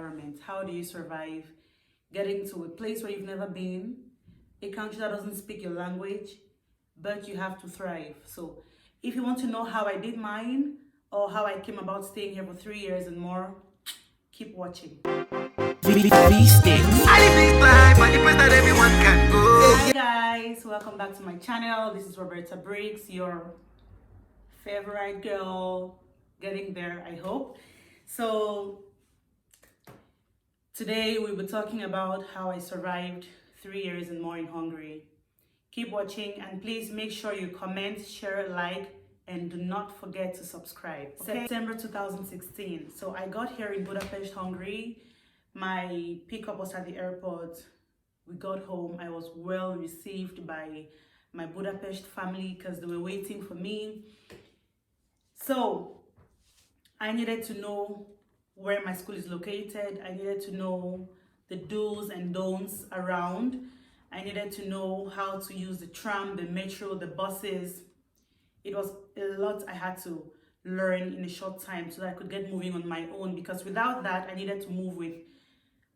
environment. How do you survive getting to a place where you've never been, a country that doesn't speak your language, but you have to thrive? So if you want to know how I did mine or how I came about staying here for 3 years and more, keep watching. Hi guys, welcome back to my channel. This is Roberta Briggs, your favorite girl, getting there, I hope. So today we'll be talking about how I survived 3 years and more in Hungary. Keep watching and please make sure you comment, share, like, and do not forget to subscribe. Okay? September 2016. So I got here in Budapest, Hungary. My pickup was at the airport. We got home. I was well received by my Budapest family because they were waiting for me. So I needed to know where my school is located. I needed to know the do's and don'ts around. I needed to know how to use the tram, the metro, the buses. It was a lot I had to learn in a short time so that I could get moving on my own, because without that I needed to move with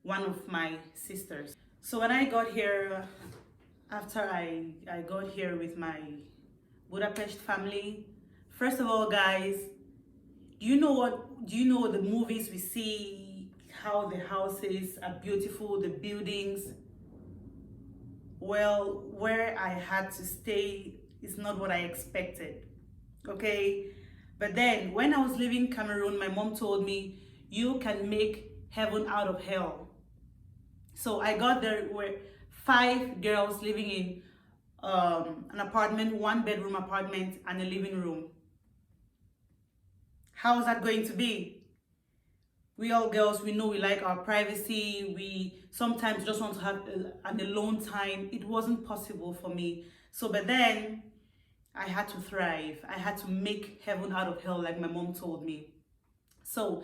one of my sisters. So when I got here, after I got here with my Budapest family, first of all, guys, do you know the movies we see, how the houses are beautiful, the buildings? Well, where I had to stay is not what I expected, okay? But then when I was leaving Cameroon, my mom told me, you can make heaven out of hell. So I got there with 5 girls living in an apartment, 1-bedroom apartment and a living room. How is that going to be? We all girls, we know we like our privacy. We sometimes just want to have an alone time. It wasn't possible for me. So, but then I had to thrive. I had to make heaven out of hell, like my mom told me. So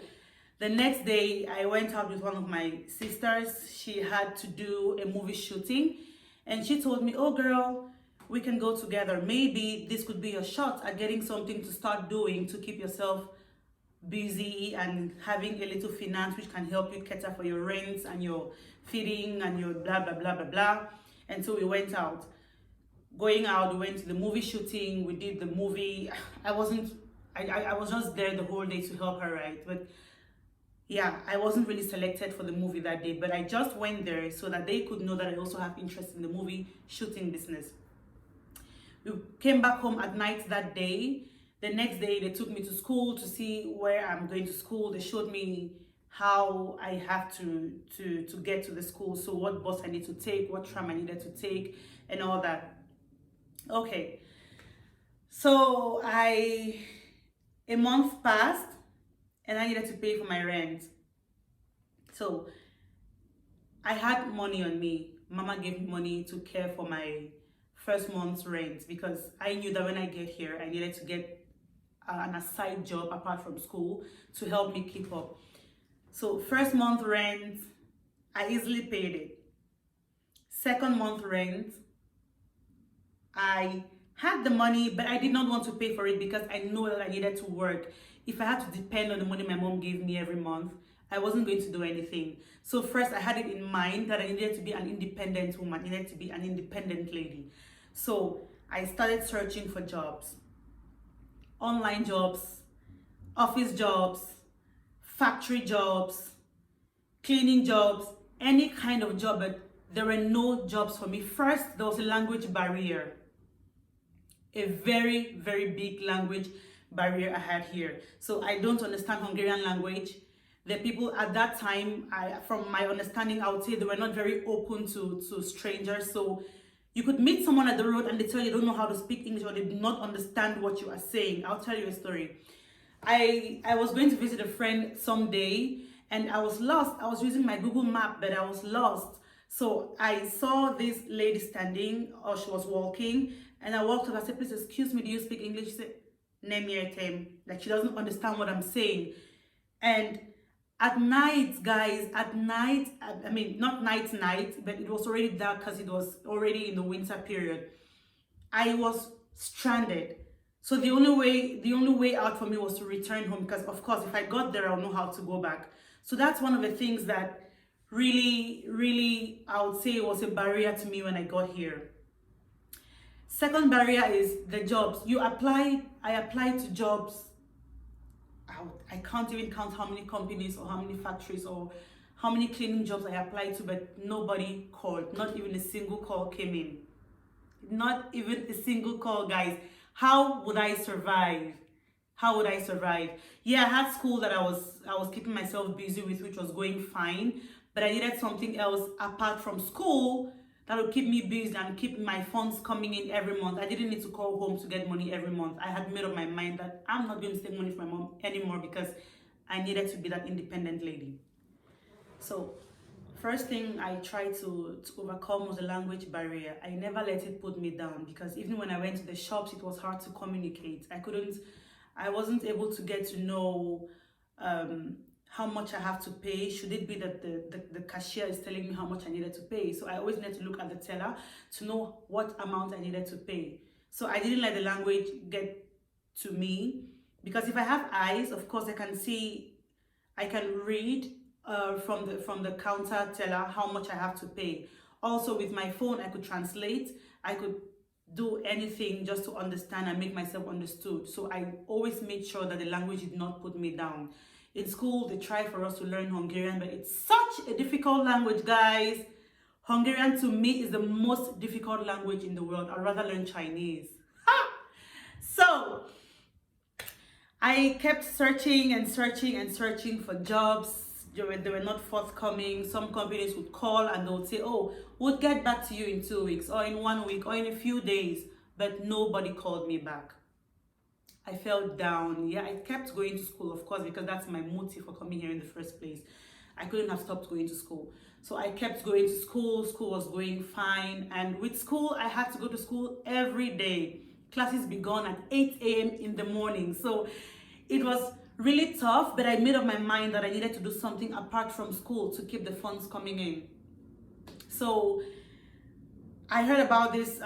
the next day I went out with one of my sisters. She had to do a movie shooting and she told me, oh girl, we can go together. Maybe this could be a shot at getting something to start doing to keep yourself busy and having a little finance which can help you cater for your rents and your feeding and your blah blah blah blah blah. And so we went out. Going out, we went to the movie shooting, we did the movie. I was just there the whole day to help her, right? But yeah, I wasn't really selected for the movie that day, but I just went there so that they could know that I also have interest in the movie shooting business. We came back home at night that day. The next day they took me to school to see where I'm going to school. They showed me how I have to get to the school, so what bus I need to take, what tram I needed to take, and all that. Okay, so a month passed and I needed to pay for my rent. So I had money on me. Mama gave me money to care for my first month's rent because I knew that when I get here, I needed to get an aside job apart from school to help me keep up. So first month rent, I easily paid it. Second month rent, I had the money, but I did not want to pay for it because I know that I needed to work. If I had to depend on the money my mom gave me every month, I wasn't going to do anything. So first I had it in mind that I needed to be an independent woman, I needed to be an independent lady. So I started searching for jobs. Online jobs, office jobs, factory jobs, cleaning jobs, any kind of job, but there were no jobs for me. First, there was a language barrier. A very, very big language barrier I had here. So I don't understand Hungarian language. The people at that time, from my understanding, I would say they were not very open to strangers. So you could meet someone at the road and they tell you don't know how to speak English or they do not understand what you are saying. I'll tell you a story. I was going to visit a friend someday and I was lost. I was using my Google map, but I was lost. So I saw this lady standing, or she was walking, and I walked up. I said, please excuse me, do you speak English? She said, "Name, like she doesn't understand what I'm saying." And at night, guys, at night, I mean, not night, but it was already dark because it was already in the winter period. I was stranded. So the only way out for me was to return home because, of course, if I got there, I'll know how to go back. So that's one of the things that really, I would say was a barrier to me when I got here. Second barrier is the jobs. I applied to jobs. I can't even count how many companies or how many factories or how many cleaning jobs I applied to, but nobody called. Not even a single call came in. Not even a single call, guys. How would I survive? How would I survive? Yeah, I had school that I was keeping myself busy with, which was going fine, but I needed something else apart from school that would keep me busy and keep my funds coming in every month. I didn't need to call home to get money every month. I had made up my mind that I'm not going to take money from my mom anymore because I needed to be that independent lady. So first thing I tried to overcome was the language barrier. I never let it put me down, because even when I went to the shops, it was hard to communicate. I wasn't able to get to know how much I have to pay. Should it be that the cashier is telling me how much I needed to pay? So I always needed to look at the teller to know what amount I needed to pay. So I didn't let the language get to me, because if I have eyes, of course I can see, I can read from the counter teller how much I have to pay. Also with my phone, I could translate. I could do anything just to understand and make myself understood. So I always made sure that the language did not put me down. In school, they try for us to learn Hungarian, but it's such a difficult language, guys. Hungarian to me is the most difficult language in the world. I'd rather learn Chinese. Ha! So I kept searching and searching for jobs. They were not forthcoming. Some companies would call and they would say, oh, we'll get back to you in 2 weeks or in 1 week or in a few days, but nobody called me back. I felt down. Yeah, I kept going to school, of course, because that's my motive for coming here in the first place. I couldn't have stopped going to school. So I kept going to school. School was going fine. And with school, I had to go to school every day. Classes began at 8 a.m. in the morning. So it was really tough, but I made up my mind that I needed to do something apart from school to keep the funds coming in. So I heard about this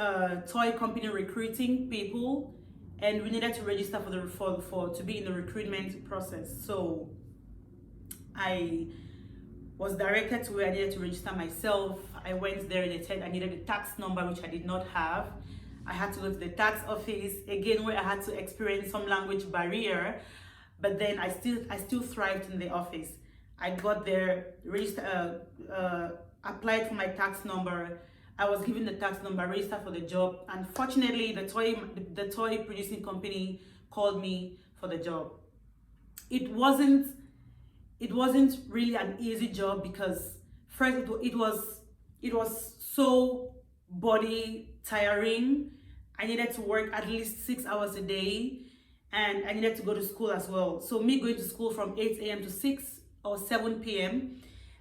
toy company recruiting people, and we needed to register to be in the recruitment process. So I was directed to where I needed to register myself. I went there, they said I needed a tax number, which I did not have. I had to go to the tax office again, where I had to experience some language barrier, but then I still thrived in the office. I got there, applied for my tax number. I was given the tax number, registered for the job. Unfortunately, the toy producing company called me for the job. It wasn't really an easy job, because first it was so body tiring. I needed to work at least 6 hours a day, and I needed to go to school as well. So me going to school from 8 a.m. to 6 or 7 p.m.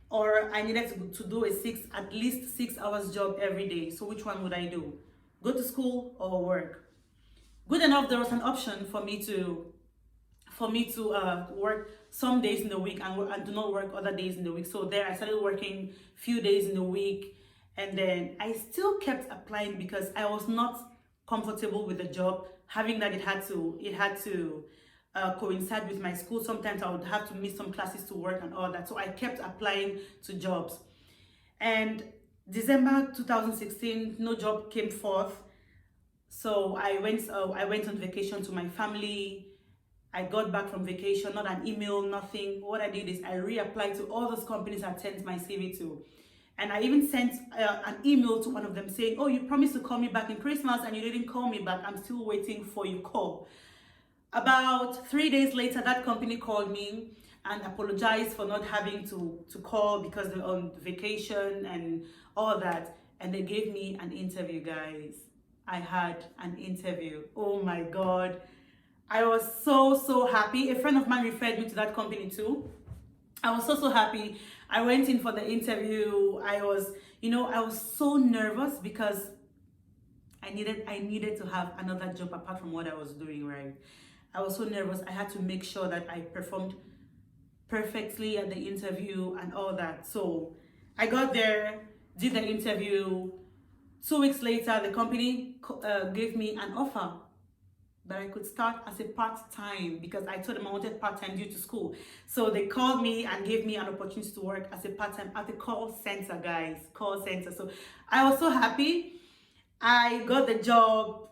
or I needed to do at least 6 hours job every day. So which one would I do? Go to school or work? Good enough, there was an option for me to work some days in the week and do not work other days in the week. So there I started working few days in the week, and then I still kept applying because I was not comfortable with the job, having that it had to coincide with my school. Sometimes I would have to miss some classes to work and all that. So I kept applying to jobs. And December 2016, no job came forth. So I went on vacation to my family. I got back from vacation, not an email, nothing. What I did is I reapplied to all those companies I sent my CV to. And I even sent an email to one of them saying, oh, you promised to call me back in Christmas and you didn't call me back. I'm still waiting for your call. About 3 days later, that company called me and apologized for not having to call because they're on vacation and all that. And they gave me an interview, guys. I had an interview. Oh my God. I was so happy. A friend of mine referred me to that company too. I was so happy. I went in for the interview. I was so nervous because I needed to have another job apart from what I was doing, right? I was so nervous. I had to make sure that I performed perfectly at the interview and all that. So I got there, did the interview. 2 weeks later, the company gave me an offer. but I could start as a part-time because I told them I wanted part-time due to school. So they called me and gave me an opportunity to work as a part-time at the call center, guys. Call center. So I was so happy. I got the job.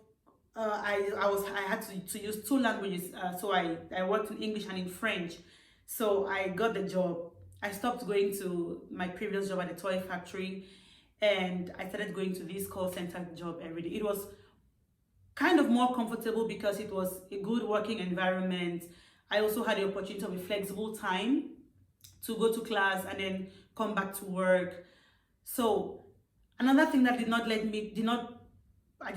I had to use two languages. So I worked in English and in French. So I got the job. I stopped going to my previous job at the toy factory, and I started going to this call center job every day. It was kind of more comfortable because it was a good working environment. I also had the opportunity of a flexible time to go to class and then come back to work. So another thing that I did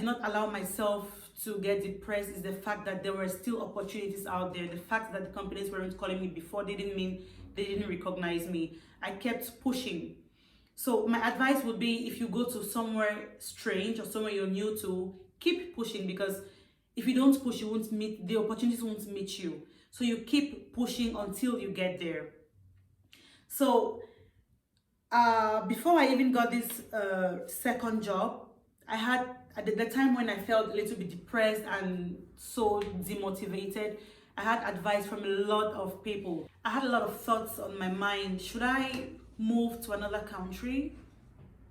not allow myself to get depressed is the fact that there were still opportunities out there. The fact that the companies weren't calling me before didn't mean they didn't recognize me. I kept pushing. So my advice would be, if you go to somewhere strange or somewhere you're new to, keep pushing, because if you don't push, the opportunities won't meet you. So you keep pushing until you get there. So before I even got this second job, I had, at the time when I felt a little bit depressed and so demotivated, I had advice from a lot of people. I had a lot of thoughts on my mind. Should I move to another country?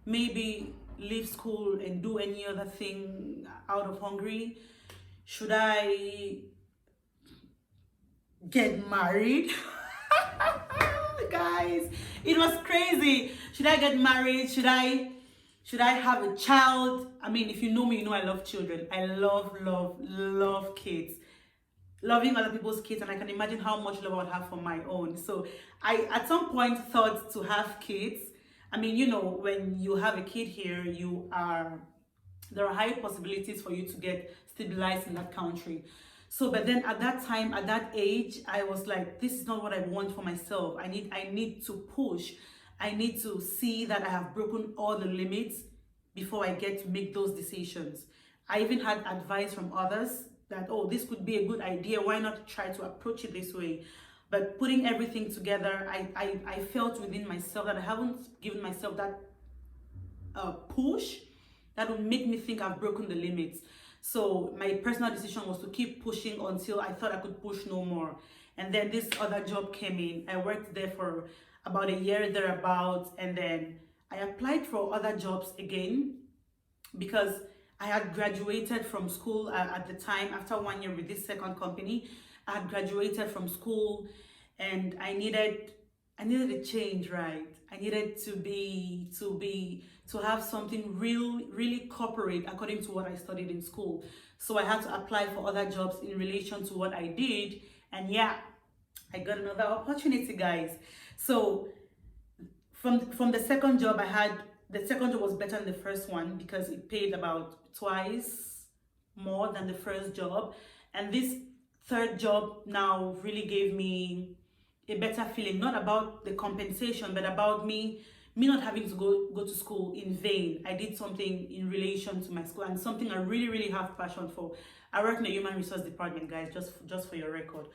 Maybe leave school and do any other thing out of Hungary? Should I get married? Guys, it was crazy. Should I get married? Should I have a child? I mean, if you know me, you know I love children. I love kids. Loving other people's kids, and I can imagine how much love I would have for my own. So I at some point thought to have kids. I mean, you know, when you have a kid here, there are high possibilities for you to get stabilized in that country. So, but then at that time, at that age, I was like, this is not what I want for myself. I need to push. I need to see that I have broken all the limits before I get to make those decisions. I even had advice from others that, oh, this could be a good idea. Why not try to approach it this way? But putting everything together, I felt within myself that I haven't given myself that push that would make me think I've broken the limits. So my personal decision was to keep pushing until I thought I could push no more. And then this other job came in. I worked there for about a year thereabouts, and then I applied for other jobs again because I had graduated from school at the time. After 1 year with this second company, I had graduated from school, and I needed a change, right? I needed to have something really corporate according to what I studied in school. So I had to apply for other jobs in relation to what I did, and yeah, I got another opportunity, guys. So from the second job the second job was better than the first one because it paid about twice more than the first job. And this third job now really gave me a better feeling, not about the compensation, but about me not having to go to school in vain. I did something in relation to my school and something I really have passion for. I work in the human resource department, guys, just for your record.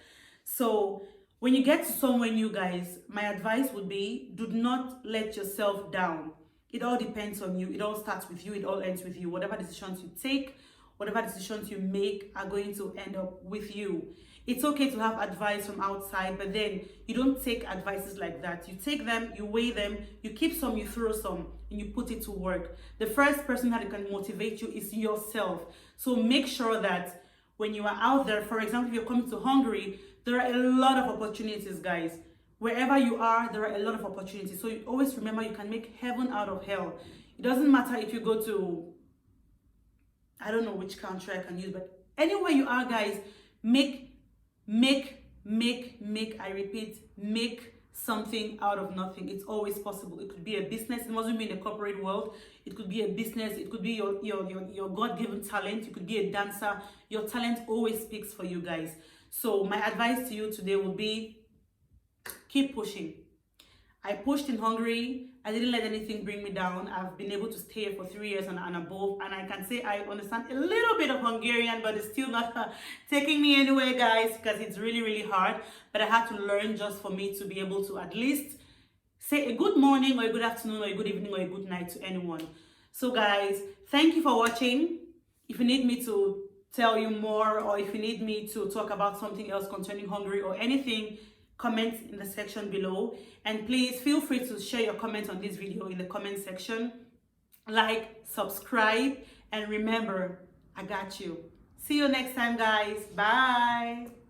So when you get to somewhere new, guys, my advice would be, do not let yourself down. It all depends on you. It all starts with you. It all ends with you. Whatever decisions you take, whatever decisions you make are going to end up with you. It's okay to have advice from outside, but then you don't take advices like that. You take them, you weigh them, you keep some, you throw some, and you put it to work. The first person that can motivate you is yourself. So make sure that when you are out there, for example, if you're coming to Hungary, there are a lot of opportunities, guys. Wherever you are, there are a lot of opportunities. So you always remember you can make heaven out of hell. It doesn't matter if you go to, I don't know which country I can use, but anywhere you are, guys, make, I repeat, make something out of nothing. It's always possible. It could be a business. It mustn't be in the corporate world. It could be a business. It could be your God-given talent. You could be a dancer. Your talent always speaks for you, guys. So my advice to you today will be, keep pushing. I pushed in Hungary. I didn't let anything bring me down. I've been able to stay here for 3 years and above, and I can say I understand a little bit of Hungarian, but it's still not taking me anywhere, guys, because it's really hard. But I had to learn just for me to be able to at least say a good morning or a good afternoon or a good evening or a good night to anyone. So guys, thank you for watching. If you need me to tell you more, or if you need me to talk about something else concerning Hungary or anything, comment in the section below. And please feel free to share your comments on this video in the comment section. Like, subscribe, and remember, I got you. See you next time, guys. Bye.